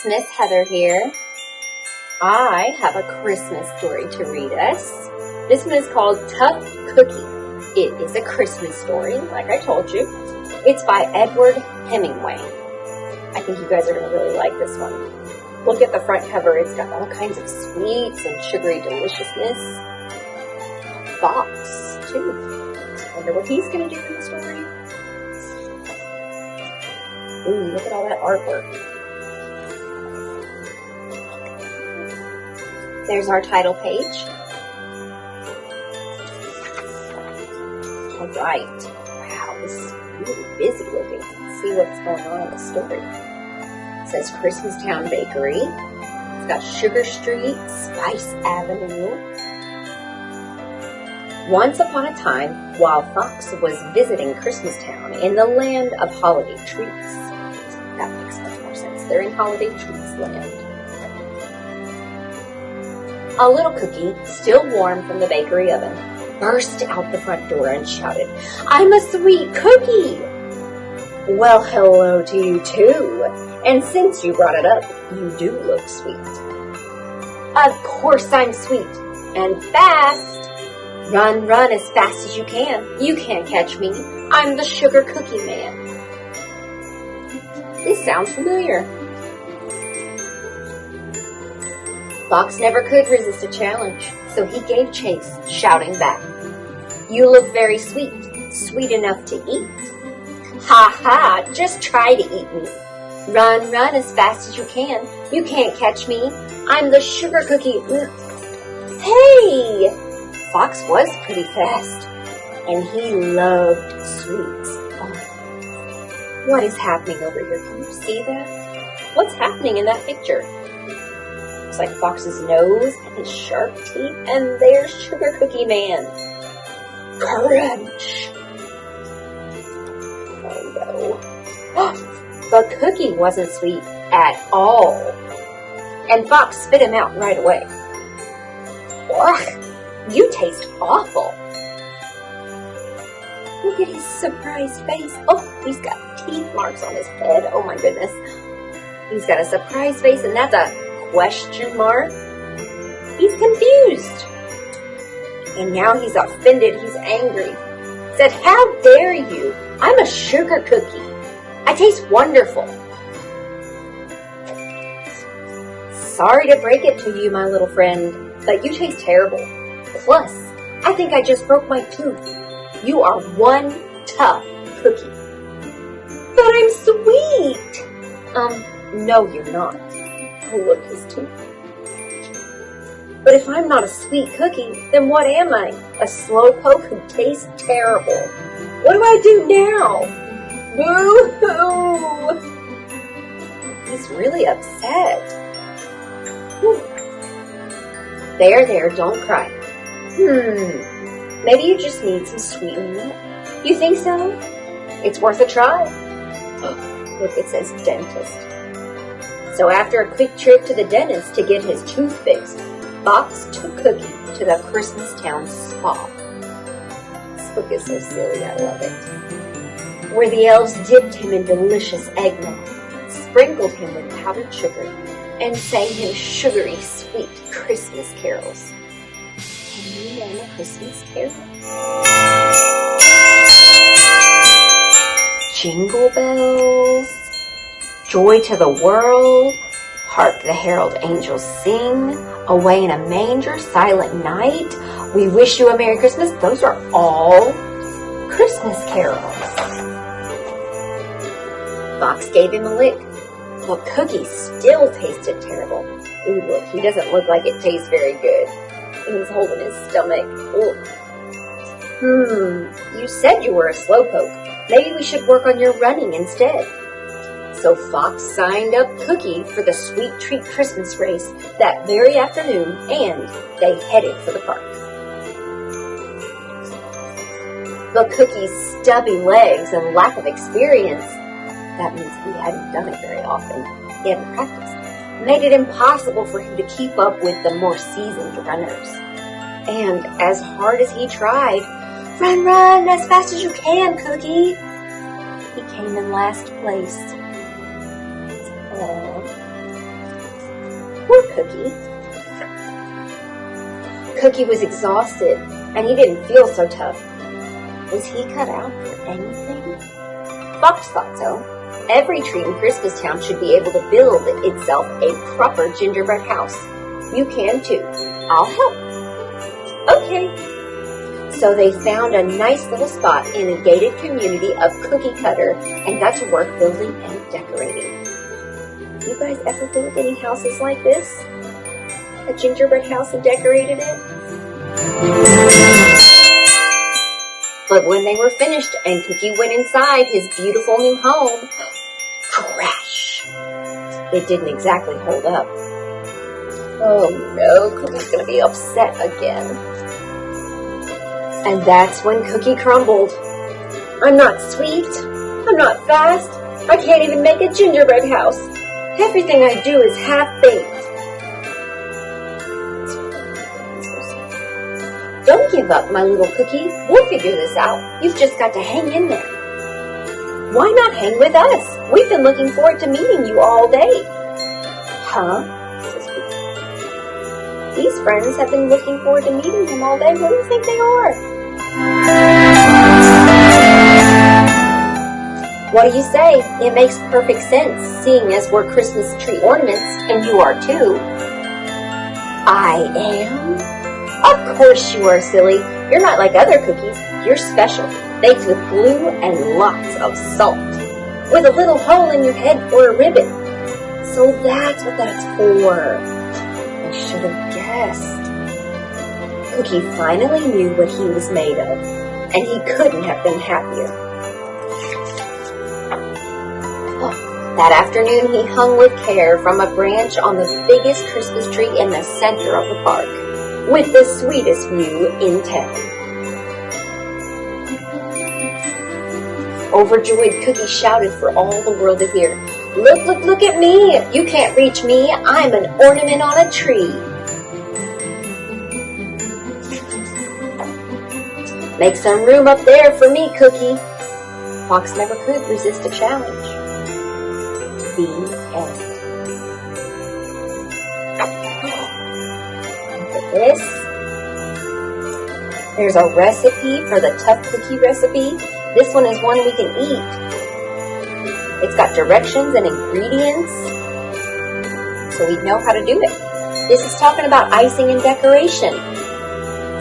Miss Heather here. I have a Christmas story to read us. This one is called Tough Cookie. It is a Christmas story, like I told you. It's by Edward Hemingway. I think you guys are going to really like this one. Look at the front cover. It's got all kinds of sweets and sugary deliciousness. Fox, too. Wonder what he's going to do in the story. Ooh, look at all that artwork. There's our title page. All right. Wow, this is really busy looking. Let's see what's going on in the story. It says Christmastown Bakery. It's got Sugar Street, Spice Avenue. Once upon a time, while Fox was visiting Christmastown in the land of holiday treats. That makes much more sense. They're in holiday treats land. A little cookie, still warm from the bakery oven, burst out the front door and shouted, "I'm a sweet cookie!" "Well, hello to you too. And since you brought it up, you do look sweet." "Of course I'm sweet. And fast. Run, run as fast as you can. You can't catch me. I'm the Sugar Cookie Man." This sounds familiar. Fox never could resist a challenge, so he gave chase, shouting back, "You look very sweet, sweet enough to eat." "Ha ha, just try to eat me. Run, run as fast as you can. You can't catch me. I'm the Sugar Cookie." Hey! Fox was pretty fast, and he loved sweets. Oh. What is happening over here? Can you see that? What's happening in that picture? Looks like Fox's nose and his sharp teeth, and there's Sugar Cookie Man. Crunch! Oh no. The cookie wasn't sweet at all, and Fox spit him out right away. Ugh, you taste awful. Look at his surprised face. Oh, he's got teeth marks on his head. Oh my goodness. He's got a surprised face, and that's a question mark. He's confused. And now he's offended. He's angry. He said, "How dare you? I'm a sugar cookie. I taste wonderful." "Sorry to break it to you, my little friend, but you taste terrible. Plus, I think I just broke my tooth. You are one tough cookie." "But I'm sweet." No, you're not." Oh, look, his tooth. "But if I'm not a sweet cookie, then what am I? A slowpoke who tastes terrible. What do I do now? Boo-hoo!" He's really upset. Whew. There, don't cry. Maybe you just need some sweetening. You think so? It's worth a try. Oh, look, it says dentist. So after a quick trip to the dentist to get his tooth fixed, Fox took Cookie to the Christmastown spa. This book is so silly, I love it. Where the elves dipped him in delicious eggnog, sprinkled him with powdered sugar, and sang him sugary, sweet Christmas carols. Can you name a Christmas carol? Jingle bells, joy to the world, hark the herald angels sing, away in a manger, silent night, we wish you a Merry Christmas. Those are all Christmas carols. Fox gave him a lick, but Cookie still tasted terrible. Ooh, look, he doesn't look like it tastes very good. And he's holding his stomach. Ooh. You said you were a slowpoke. Maybe we should work on your running instead. So Fox signed up Cookie for the Sweet Treat Christmas race that very afternoon, and they headed for the park. But Cookie's stubby legs and lack of experience, that means he hadn't done it very often, he hadn't practiced, made it impossible for him to keep up with the more seasoned runners. And as hard as he tried, "Run, run, as fast as you can, Cookie," he came in last place. Cookie. Cookie was exhausted, and he didn't feel so tough. Was he cut out for anything? Fox thought so. Every tree in Christmastown should be able to build itself a proper gingerbread house. You can too. I'll help. Okay. So they found a nice little spot in a gated community of cookie cutter and got to work building and decorating. You guys ever built any houses like this? A gingerbread house and decorated it? But when they were finished and Cookie went inside his beautiful new home, crash! It didn't exactly hold up. Oh no, Cookie's gonna be upset again. And that's when Cookie crumbled. I'm not sweet. I'm not fast. I can't even make a gingerbread house. Everything I do is half-baked. Don't give up, my little Cookie. We'll figure this out. You've just got to hang in there. Why not hang with us? We've been looking forward to meeting you all day. Huh? These friends have been looking forward to meeting him all day. What do you think they are? What do you say? It makes perfect sense, seeing as we're Christmas tree ornaments, and you are too. I am? Of course you are, silly. You're not like other cookies. You're special, baked with glue and lots of salt, with a little hole in your head for a ribbon. So that's what that's for. I should have guessed. Cookie finally knew what he was made of, and he couldn't have been happier. That afternoon, he hung with care from a branch on the biggest Christmas tree in the center of the park, with the sweetest view in town. Overjoyed, Cookie shouted for all the world to hear, "Look, look, look at me! You can't reach me! I'm an ornament on a tree!" Make some room up there for me, Cookie. Fox never could resist a challenge. The end. Look at this. There's a recipe for the tough cookie recipe. This one is one we can eat. It's got directions and ingredients, so we know how to do it. This is talking about icing and decoration,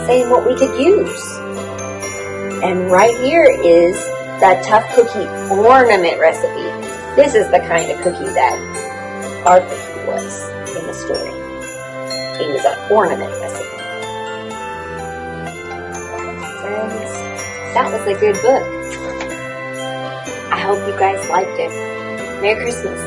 saying what we could use. And right here is the tough cookie ornament recipe. This is the kind of cookie that our cookie was in the story. It was an ornament recipe. Friends, that was a good book. I hope you guys liked it. Merry Christmas.